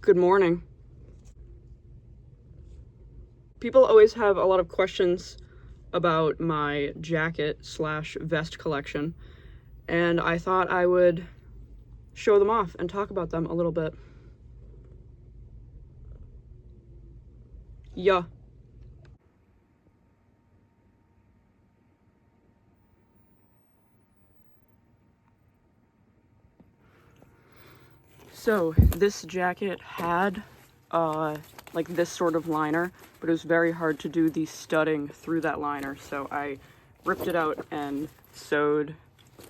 Good morning. People always have a lot of questions about my jacket slash vest collection, and I thought I would show them off and talk about them a little bit. Yeah. So this jacket had like this sort of liner, but it was very hard to do the studding through that liner, so I ripped it out and sewed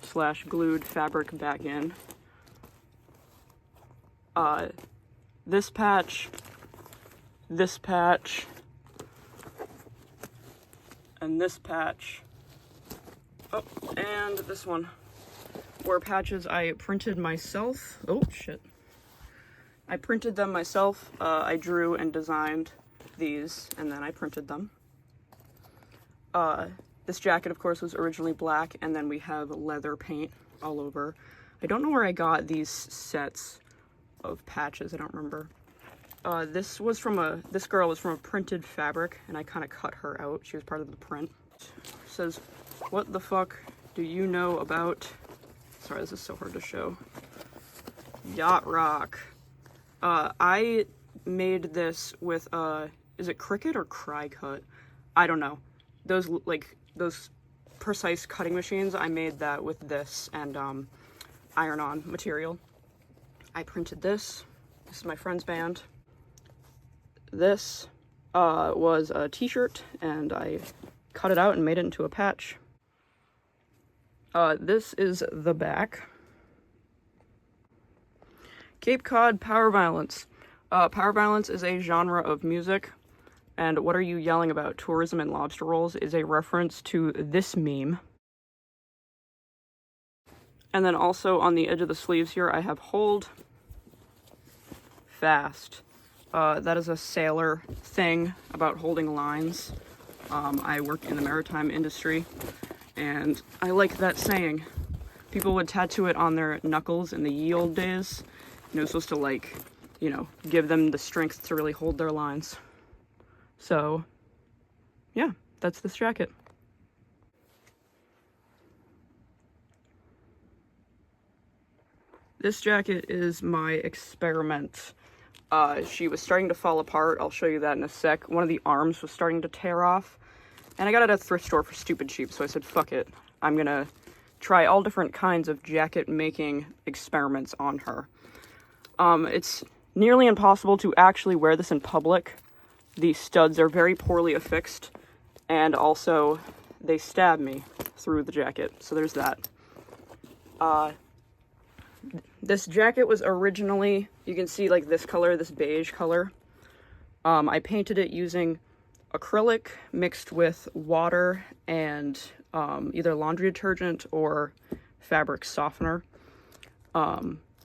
slash glued fabric back in. This patch, and this patch, oh, and this one were patches I printed myself. Oh shit. I printed them myself. I drew and designed these, and then I printed them. This jacket, of course, was originally black, and then we have leather paint all over. I don't know where I got these sets of patches. I don't remember. This girl was from a printed fabric, and I kind of cut her out. She was part of the print. It says, "What the fuck do you know about..." Sorry, this is so hard to show. Yacht rock. I made this with, is it Cricut or Cry Cut? I don't know. Those precise cutting machines, I made that with this and, iron-on material. I printed this. This is my friend's band. This, was a t-shirt, and I cut it out and made it into a patch. This is the back. Cape Cod Power Violence. Power Violence is a genre of music, and What Are You Yelling About? Tourism and Lobster Rolls is a reference to this meme. And then also on the edge of the sleeves here, I have Hold Fast. That is a sailor thing about holding lines. I work in the maritime industry, and I like that saying. People would tattoo it on their knuckles in the ye olde days. You know, supposed to, like, you know, give them the strength to really hold their lines. So, yeah, that's this jacket. This jacket is my experiment. She was starting to fall apart. I'll show you that in a sec. One of the arms was starting to tear off. And I got it at a thrift store for stupid cheap, so I said, fuck it. I'm gonna try all different kinds of jacket making experiments on her. It's nearly impossible to actually wear this in public. The studs are very poorly affixed, and also they stab me through the jacket, so there's that. This jacket was originally, you can see like this color, this beige color. I painted it using acrylic mixed with water and either laundry detergent or fabric softener.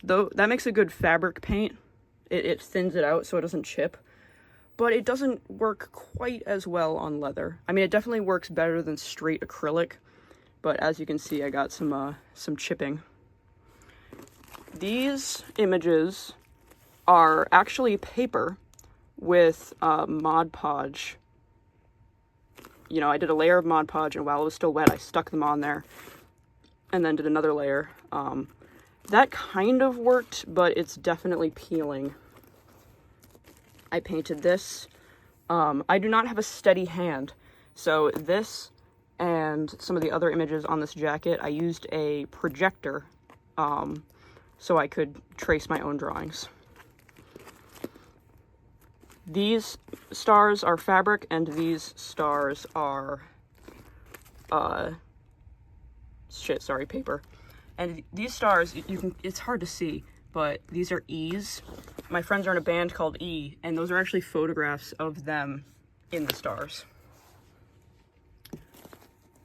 Though that makes a good fabric paint. It thins it out so it doesn't chip, but it doesn't work quite as well on leather. I mean, it definitely works better than straight acrylic, but as you can see, I got some chipping. These images are actually paper with Mod Podge. You know, I did a layer of Mod Podge, and while it was still wet, I stuck them on there, and then did another layer. That kind of worked, but it's definitely peeling. I painted this. I do not have a steady hand, so this and some of the other images on this jacket, I used a projector, so I could trace my own drawings. These stars are fabric, and these stars are, paper. And these stars, it's hard to see, but these are E's. My friends are in a band called E, and those are actually photographs of them in the stars.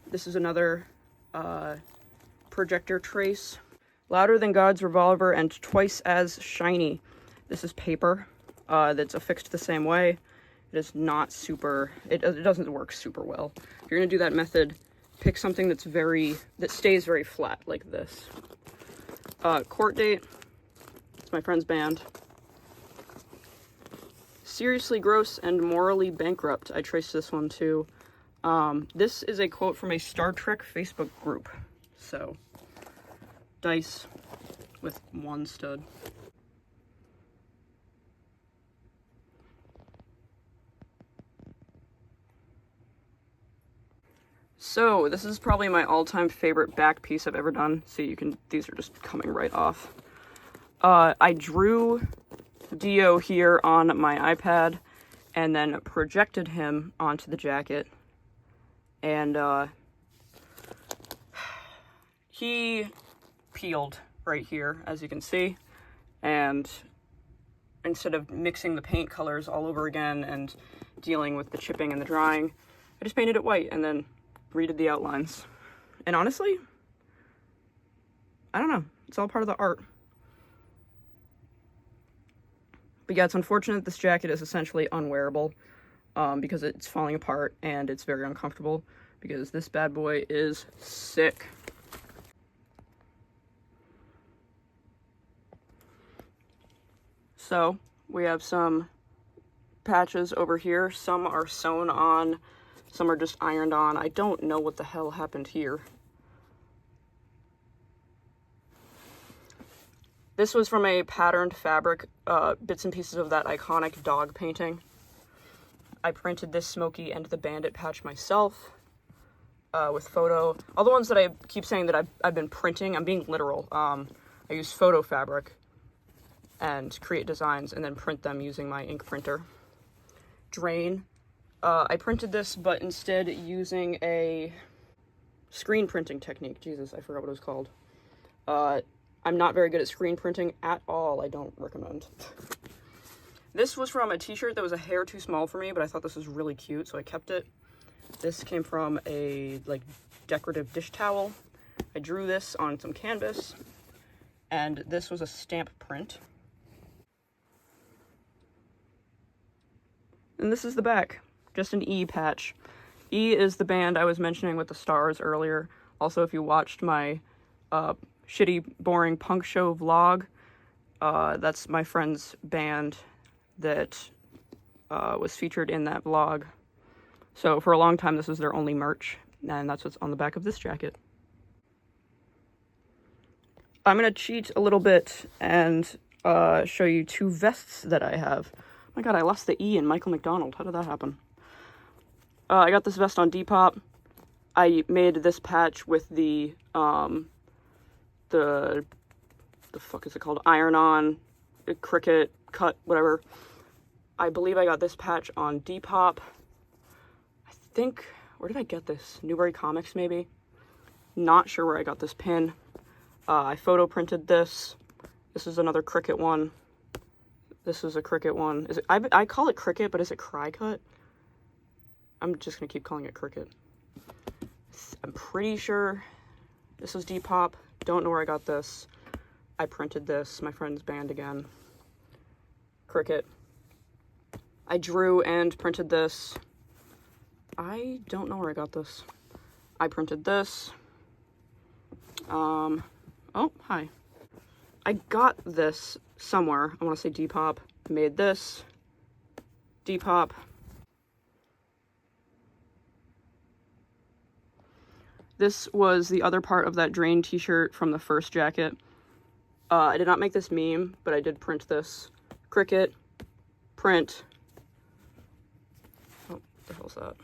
This is another projector trace. Louder Than God's Revolver and Twice as Shiny. This is paper that's affixed the same way. It is not super, it doesn't work super well. If you're gonna do that method, pick something that stays very flat, like this. Court Date. It's my friend's band. seriously gross and morally bankrupt. I traced this one too. This is a quote from a Star Trek Facebook group. So, dice with one stud. So, this is probably my all-time favorite back piece I've ever done. See, these are just coming right off. I drew Dio here on my iPad and then projected him onto the jacket. And, he peeled right here, as you can see. And instead of mixing the paint colors all over again and dealing with the chipping and the drying, I just painted it white and then redid the outlines. And honestly, I don't know. It's all part of the art. But yeah, it's unfortunate this jacket is essentially unwearable because it's falling apart and it's very uncomfortable because this bad boy is sick. So, we have some patches over here. Some are sewn on, some are just ironed on. I don't know what the hell happened here. This was from a patterned fabric, bits and pieces of that iconic dog painting. I printed this Smokey and the Bandit patch myself with photo. All the ones that I keep saying that I've been printing, I'm being literal. I use photo fabric and create designs and then print them using my ink printer. Drain. I printed this, but instead using a screen printing technique. Jesus, I forgot what it was called. I'm not very good at screen printing at all. I don't recommend. This was from a t-shirt that was a hair too small for me, but I thought this was really cute, so I kept it. This came from a, decorative dish towel. I drew this on some canvas, and this was a stamp print. And this is the back. Just an E patch. E is the band I was mentioning with the stars earlier. Also, if you watched my shitty, boring punk show vlog, that's my friend's band that was featured in that vlog. So for a long time, this was their only merch, and that's what's on the back of this jacket. I'm gonna cheat a little bit and show you two vests that I have. Oh my god, I lost the E in Michael McDonald. How did that happen? I got this vest on Depop. I made this patch with the fuck is it called? Iron-on, Cricut, cut, whatever. I believe I got this patch on Depop. I think, where did I get this? Newbury Comics, maybe? Not sure where I got this pin. I photo printed this. This is another Cricut one. This is a Cricut one. Is it? I call it Cricut, but is it Cry Cut? I'm just gonna keep calling it Cricut. I'm pretty sure this was Depop. Don't know where I got this. I printed this. My friend's band again. Cricut. I drew and printed this. I don't know where I got this. I printed this. Oh, hi. I got this somewhere. I want to say Depop. I made this. Depop. This was the other part of that Drain t-shirt from the first jacket. I did not make this meme, but I did print this. Cricut. Print. Oh, what the hell's that?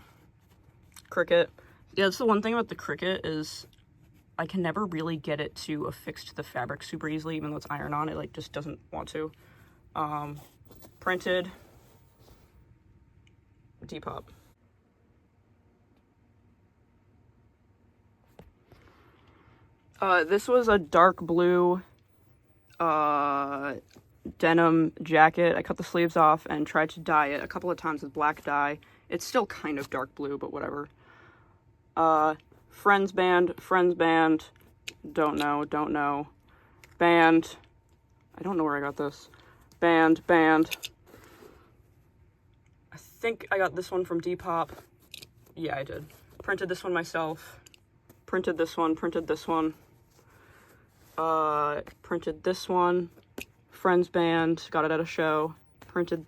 Cricut. Yeah, that's the one thing about the Cricut is I can never really get it to affix to the fabric super easily, even though it's iron-on. It just doesn't want to. Printed. Depop. This was a dark blue denim jacket. I cut the sleeves off and tried to dye it a couple of times with black dye. It's still kind of dark blue, but whatever. Friends band, don't know. Band, I don't know where I got this. Band. I think I got this one from Depop. Yeah, I did. Printed this one myself. Printed this one. Printed this one. Friends band, got it at a show. Printed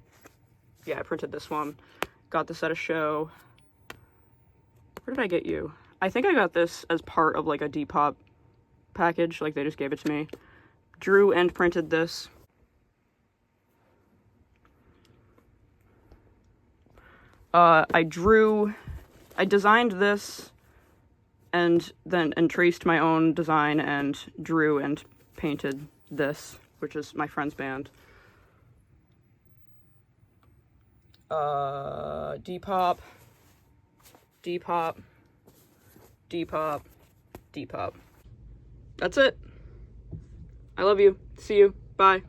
yeah, I printed this one. Got this at a show. Where did I get you? I think I got this as part of like a Depop package, like they just gave it to me. Drew and printed this. I designed this and traced my own design and drew and painted this, which is my friend's band. Depop, Depop, Depop, Depop. That's it. I love you. See you. Bye.